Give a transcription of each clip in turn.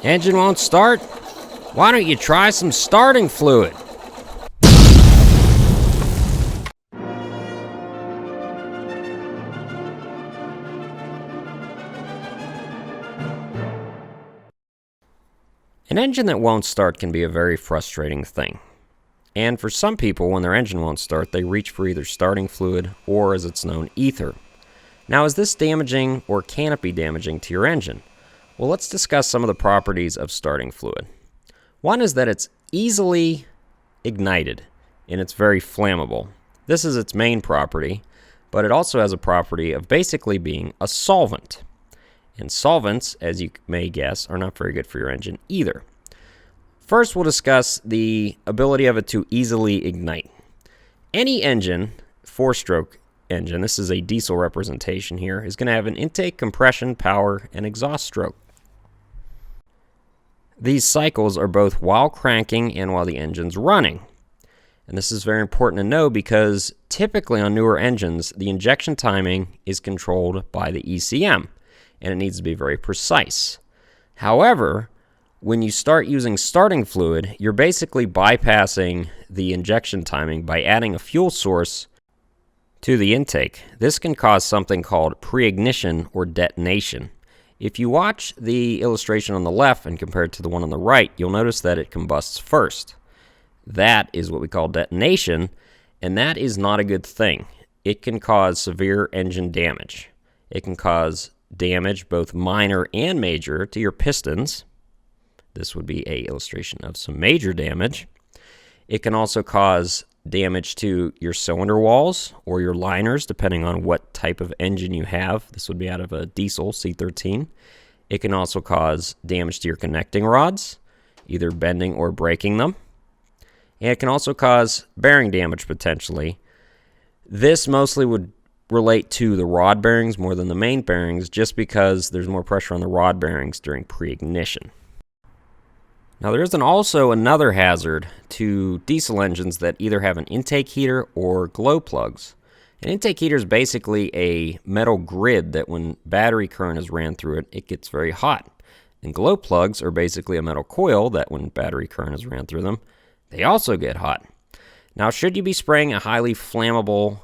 Engine won't start? Why don't you try some starting fluid? An engine that won't start can be a very frustrating thing. And for some people, when their engine won't start, they reach for either starting fluid or, as it's known, ether. Now, is this damaging or can it be damaging to your engine? Well, let's discuss some of the properties of starting fluid. One is that it's easily ignited and it's very flammable. This is its main property, but it also has a property of basically being a solvent. And solvents, as you may guess, are not very good for your engine either. First, we'll discuss the ability of it to easily ignite. Any engine, four-stroke engine, this is a diesel representation here, is going to have an intake, compression, power, and exhaust stroke. These cycles are both while cranking and while the engine's running. And this is very important to know because typically on newer engines, the injection timing is controlled by the ECM, and it needs to be very precise. However, when you start using starting fluid, you're basically bypassing the injection timing by adding a fuel source to the intake. This can cause something called pre-ignition or detonation. If you watch the illustration on the left and compare it to the one on the right, you'll notice that it combusts first. That is what we call detonation, and that is not a good thing. It can cause severe engine damage. It can cause damage, both minor and major, to your pistons. This would be an illustration of some major damage. It can also cause damage to your cylinder walls or your liners, depending on what type of engine you have. This would be out of a diesel C13. It can also cause damage to your connecting rods, either bending or breaking them. And it can also cause bearing damage potentially. This mostly would relate to the rod bearings more than the main bearings, just because there's more pressure on the rod bearings during pre-ignition. Now, there is also another hazard to diesel engines that either have an intake heater or glow plugs. An intake heater is basically a metal grid that when battery current is ran through it, it gets very hot. And glow plugs are basically a metal coil that when battery current is ran through them, they also get hot. Now, should you be spraying a highly flammable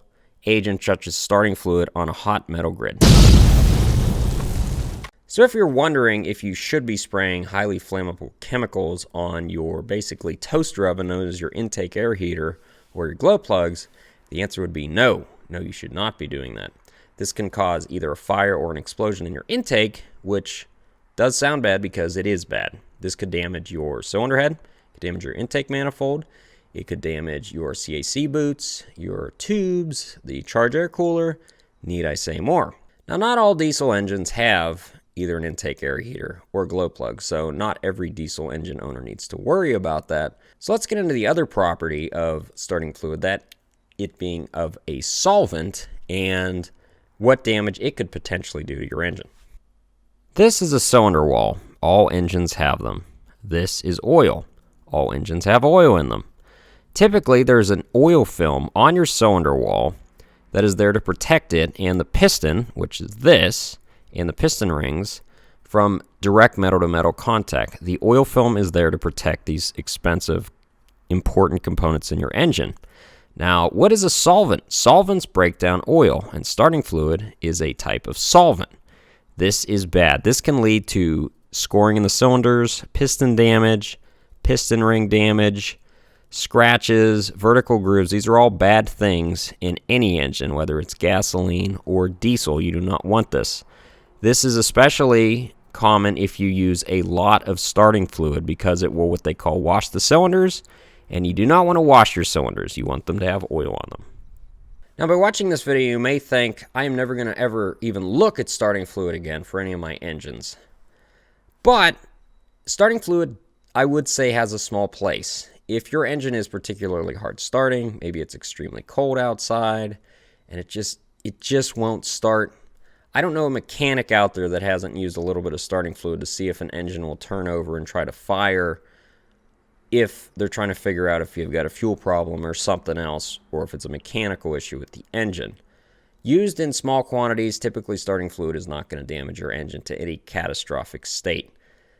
agent such as starting fluid on a hot metal grid? So if you're wondering if you should be spraying highly flammable chemicals on your basically toaster oven known as your intake air heater or your glow plugs, the answer would be no. No, you should not be doing that. This can cause either a fire or an explosion in your intake, which does sound bad because it is bad. This could damage your cylinder head, it could damage your intake manifold, it could damage your CAC boots, your tubes, the charge air cooler, need I say more. Now, not all diesel engines have either an intake air heater or glow plug, so not every diesel engine owner needs to worry about that. So let's get into the other property of starting fluid, that it being of a solvent and what damage it could potentially do to your engine. This is a cylinder wall. All engines have them. This is oil. All engines have oil in them. Typically, there's an oil film on your cylinder wall that is there to protect it and the piston, which is this, and the piston rings from direct metal-to-metal contact. The oil film is there to protect these expensive, important components in your engine. Now, what is a solvent? Solvents break down oil, and starting fluid is a type of solvent. This is bad. This can lead to scoring in the cylinders, piston damage, piston ring damage, scratches, vertical grooves. These are all bad things in any engine, whether it's gasoline or diesel. You do not want this. This is especially common if you use a lot of starting fluid because it will what they call wash the cylinders, and you do not want to wash your cylinders. You want them to have oil on them. Now, by watching this video, you may think, I am never going to ever even look at starting fluid again for any of my engines. But starting fluid, I would say, has a small place. If your engine is particularly hard starting, maybe it's extremely cold outside, and it just won't start. I don't know a mechanic out there that hasn't used a little bit of starting fluid to see if an engine will turn over and try to fire if they're trying to figure out if you've got a fuel problem or something else, or if it's a mechanical issue with the engine. Used in small quantities, typically starting fluid is not going to damage your engine to any catastrophic state.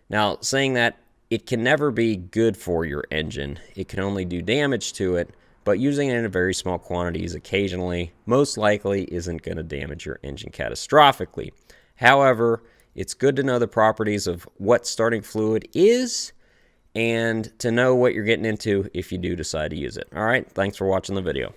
Now, saying that, it can never be good for your engine. It can only do damage to it, but using it in very small quantities occasionally most likely isn't going to damage your engine catastrophically. However, it's good to know the properties of what starting fluid is and to know what you're getting into if you do decide to use it. All right, thanks for watching the video.